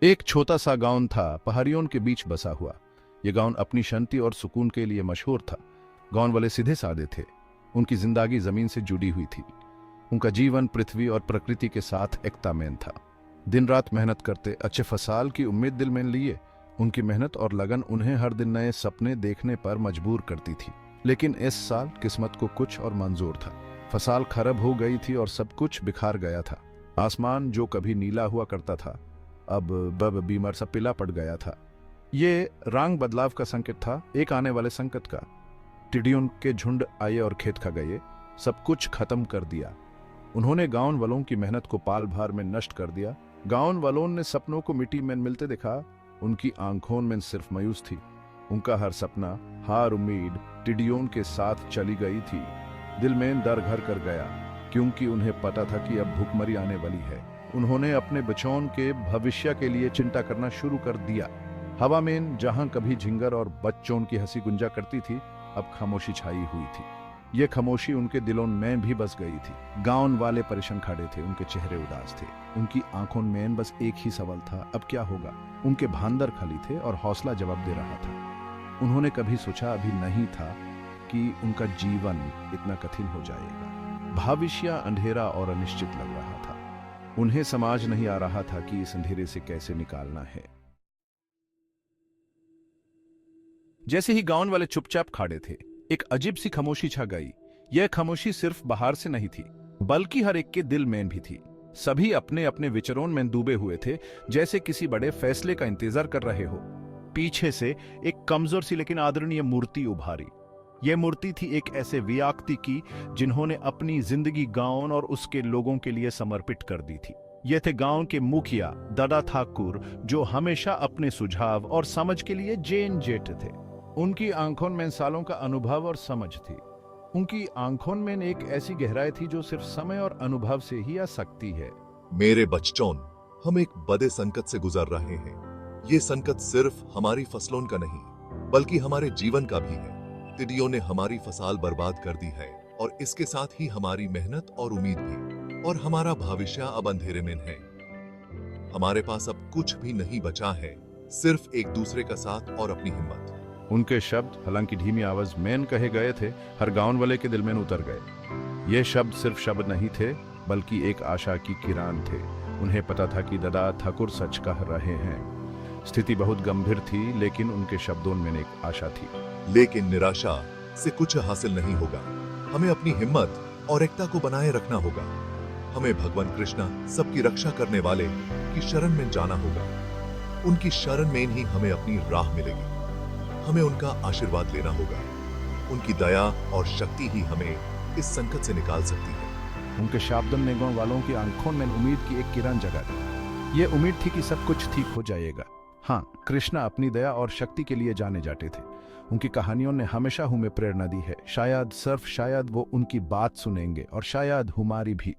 एक छोटा सा गांव था, पहाड़ियों के बीच बसा हुआ। यह गांव अपनी शांति और सुकून के लिए मशहूर था। गांव वाले सीधे साधे थे। उनकी जिंदगी जमीन से जुड़ी हुई थी। उनका जीवन पृथ्वी और प्रकृति के साथ एकता में था। दिन रात मेहनत करते, अच्छे फसल की उम्मीद दिल में लिए। उनकी मेहनत और लगन उन्हें हर दिन नए सपने देखने पर मजबूर करती थी। लेकिन इस साल किस्मत को कुछ और मंजूर था। फसल खराब हो गई थी और सब कुछ बिखार गया था। आसमान जो कभी नीला हुआ करता था, अब बब बीमार सा पीला पड़ गया था। ये रंग बदलाव का संकेत था, एक आने वाले संकट का। टिड्डियों के झुंड आए और खेत खा गए, सब कुछ खत्म कर दिया। उन्होंने गांव वालों की मेहनत को पाल भर में नष्ट कर दिया। गांव वालों ने सपनों को मिट्टी में मिलते देखा। उनकी आंखों में सिर्फ मायूस थी। उनका हर सपना, हर उम्मीद टिड्डियों के साथ चली गई थी। दिल में डर घर कर गया, क्योंकि उन्हें पता था कि अब भूखमरी आने वाली है। उन्होंने अपने बच्चों के भविष्य के लिए चिंता करना शुरू कर दिया। हवा में जहां कभी झिंगर और बच्चों की हंसी गुंजा करती थी, अब खामोशी छाई हुई थी। ये खामोशी उनके दिलों में भी बस गई थी। गांव वाले परेशान खड़े थे, उनके चेहरे उदास थे। उनकी आंखों में बस एक ही सवाल था, अब क्या होगा। उनके भांदर खाली थे और हौसला जवाब दे रहा था। उन्होंने कभी सोचा अभी नहीं था कि उनका जीवन इतना कठिन हो जाएगा। भविष्य अंधेरा और अनिश्चित लग रहा था। उन्हें समझ नहीं आ रहा था कि इस अंधेरे से कैसे निकालना है। जैसे ही गांव वाले चुपचाप खड़े थे, एक अजीब सी खामोशी छा गई। यह खामोशी सिर्फ बाहर से नहीं थी, बल्कि हर एक के दिल में भी थी। सभी अपने अपने विचारों में डूबे हुए थे, जैसे किसी बड़े फैसले का इंतजार कर रहे हो। पीछे से एक कमजोर सी लेकिन आदरणीय मूर्ति उभारी। यह मूर्ति थी एक ऐसे व्यक्ति की जिन्होंने अपनी जिंदगी गांव और उसके लोगों के लिए समर्पित कर दी थी। ये थे गांव के मुखिया दादा ठाकुर, जो हमेशा अपने सुझाव और समझ के लिए जेन जेठ थे। उनकी आंखों में सालों का अनुभव और समझ थी। उनकी आंखों में एक ऐसी गहराई थी जो सिर्फ समय और अनुभव से ही आ सकती है। मेरे बच्चों, हम एक बड़े संकट से गुजर रहे हैं। ये संकट सिर्फ हमारी फसलों का नहीं, बल्कि हमारे जीवन का भी है। टिड्डियों ने हमारी फसल बर्बाद कर दी है, और इसके साथ ही हमारी मेहनत और उम्मीद भी। और हमारा भविष्य अब अंधेरे में है। हमारे पास अब कुछ भी नहीं बचा है, सिर्फ एक दूसरे का साथ और अपनी हिम्मत। उनके शब्द, हालांकि धीमी आवाज में कहे गए थे, हर गांव वाले के दिल में उतर गए। ये शब्द सिर्फ शब्द नहीं थे, बल्कि एक आशा की किरण थे। उन्हें पता था कि दादा ठाकुर सच कह रहे हैं। स्थिति बहुत गंभीर थी, लेकिन उनके शब्दों में एक आशा थी। लेकिन निराशा से कुछ हासिल नहीं होगा। हमें अपनी हिम्मत और एकता को बनाए रखना होगा। हमें भगवान कृष्णा, सबकी रक्षा करने वाले, की शरण में जाना होगा। उनकी शरण में ही हमें अपनी राह मिलेगी। हमें उनका आशीर्वाद लेना होगा। उनकी दया और शक्ति ही हमें इस संकट से निकाल सकती है। उनके शब्दों ने गांव वालों की आंखों में उम्मीद की एक किरण जगा दी। ये उम्मीद थी कि सब कुछ ठीक हो जाएगा। हाँ, कृष्णा अपनी दया और शक्ति के लिए जाने जाते थे। उनकी कहानियों ने हमेशा हमें प्रेरणा दी है। शायद, सिर्फ शायद, वो उनकी बात सुनेंगे, और शायद हमारी भी।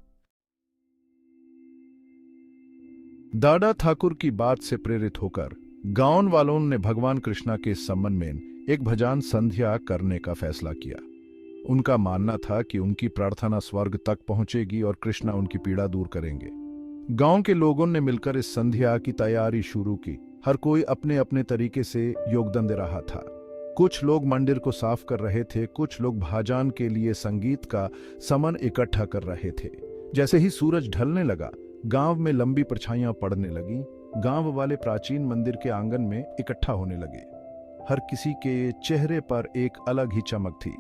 दादा ठाकुर की बात से प्रेरित होकर गांव वालों ने भगवान कृष्णा के संबंध में एक भजन संध्या करने का फैसला किया। उनका मानना था कि उनकी प्रार्थना स्वर्ग तक पहुंचेगी और कृष्णा उनकी पीड़ा दूर करेंगे। गांव के लोगों ने मिलकर इस संध्या की तैयारी शुरू की। हर कोई अपने अपने तरीके से योगदान दे रहा था। कुछ लोग मंदिर को साफ कर रहे थे, कुछ लोग भजन के लिए संगीत का सामान इकट्ठा कर रहे थे। जैसे ही सूरज ढलने लगा, गांव में लंबी परछाइयां पड़ने लगी। गांव वाले प्राचीन मंदिर के आंगन में इकट्ठा होने लगे। हर किसी के चेहरे पर एक अलग ही चमक थी,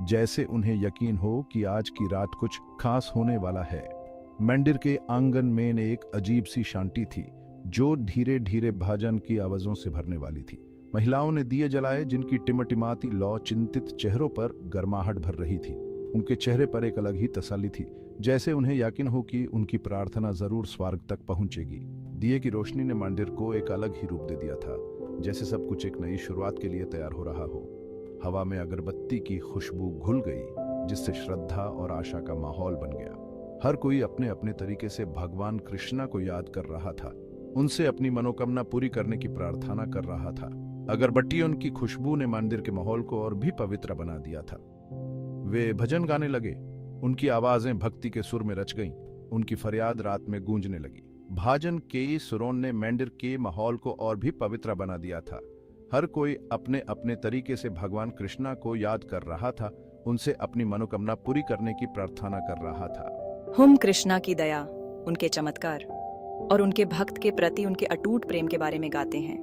जैसे उन्हें यकीन हो कि आज की रात कुछ खास होने वाला है। मंदिर के आंगन में एक अजीब सी शांति थी, जो धीरे धीरे भजन की आवाजों से भरने वाली थी। महिलाओं ने दिए जलाए, जिनकी टिमटिमाती लौ चिंतित चेहरों पर गर्माहट भर रही थी। उनके चेहरे पर एक अलग ही तसल्ली थी, जैसे उन्हें यकीन हो कि उनकी प्रार्थना जरूर स्वर्ग तक पहुंचेगी। दिए की रोशनी ने मंदिर को एक अलग ही रूप दे दिया था, जैसे सब कुछ एक नई शुरुआत के लिए तैयार हो रहा हो। हवा में अगरबत्ती की खुशबू घुल गई, जिससे श्रद्धा और आशा का माहौल बन गया। हर कोई अपने अपने तरीके से भगवान कृष्णा को याद कर रहा था, उनसे अपनी मनोकामना पूरी करने की प्रार्थना कर रहा था। अगरबत्तियों की खुशबू ने मंदिर के माहौल को और भी पवित्र बना दिया था। वे भजन गाने लगे। उनकी आवाजें भक्ति के सुर में रच गईं। उनकी फरियाद रात में गूंजने लगी। भाजन के सुरों ने मंदिर के माहौल को और भी पवित्र बना दिया था। हर कोई अपने अपने तरीके से भगवान कृष्णा को याद कर रहा था, उनसे अपनी मनोकामना पूरी करने की प्रार्थना कर रहा था। हम कृष्णा की दया, उनके चमत्कार और उनके भक्त के प्रति उनके अटूट प्रेम के बारे में गाते हैं।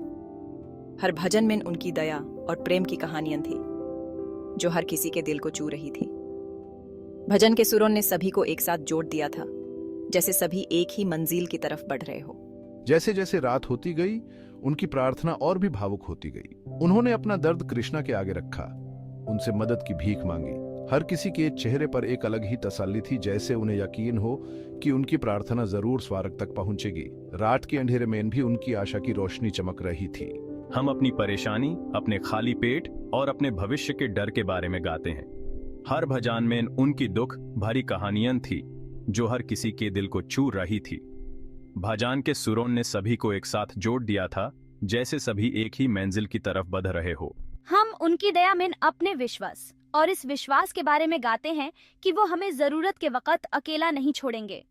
हर भजन में उनकी दया और प्रेम की कहानियां थी जो हर किसी के दिल को छू रही थी। भजन के सुरों ने सभी को एक साथ जोड़ दिया था, जैसे सभी एक ही मंजिल की तरफ बढ़ रहे हो। जैसे जैसे रात होती गई, उनकी प्रार्थना और भी भावुक होती गई। उन्होंने अपना दर्द कृष्णा के आगे रखा, उनसे मदद की भीख मांगी। हर किसी के चेहरे पर एक अलग ही तसल्ली थी, जैसे उन्हें यकीन हो कि उनकी प्रार्थना जरूर स्वर्ग तक पहुंचेगी। रात के अंधेरे में भी उनकी आशा की रोशनी चमक रही थी। हम अपनी परेशानी, अपने खाली पेट और अपने भविष्य के डर के बारे में गाते हैं। हर भजन में उनकी दुख भरी कहानियां थी जो हर किसी के दिल को छू रही थी। भजन के सुरों ने सभी को एक साथ जोड़ दिया था, जैसे सभी एक ही मंजिल की तरफ बढ़ रहे हो। हम उनकी दया में अपने विश्वास और इस विश्वास के बारे में गाते हैं कि वो हमें जरूरत के वक्त अकेला नहीं छोड़ेंगे।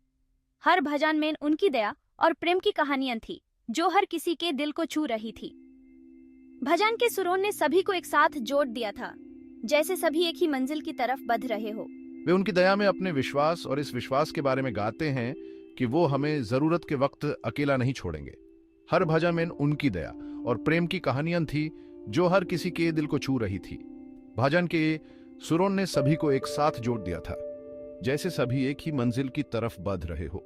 हर भजन में उनकी दया और प्रेम की कहानियां थी जो हर किसी के दिल को छू रही थी। भजन के सुरों ने सभी को एक साथ जोड़ दिया था, जैसे सभी एक ही मंजिल की तरफ बढ़ रहे हो। वे उनकी दया में अपने विश्वास और इस विश्वास के बारे में गाते हैं कि वो हमें जरूरत के वक्त अकेला नहीं छोड़ेंगे। हर भजन में उनकी दया और प्रेम की कहानियां थी जो हर किसी के दिल को छू रही थी। भजन के सुरों ने सभी को एक साथ जोड़ दिया था, जैसे सभी एक ही मंजिल की तरफ बढ़ रहे हो।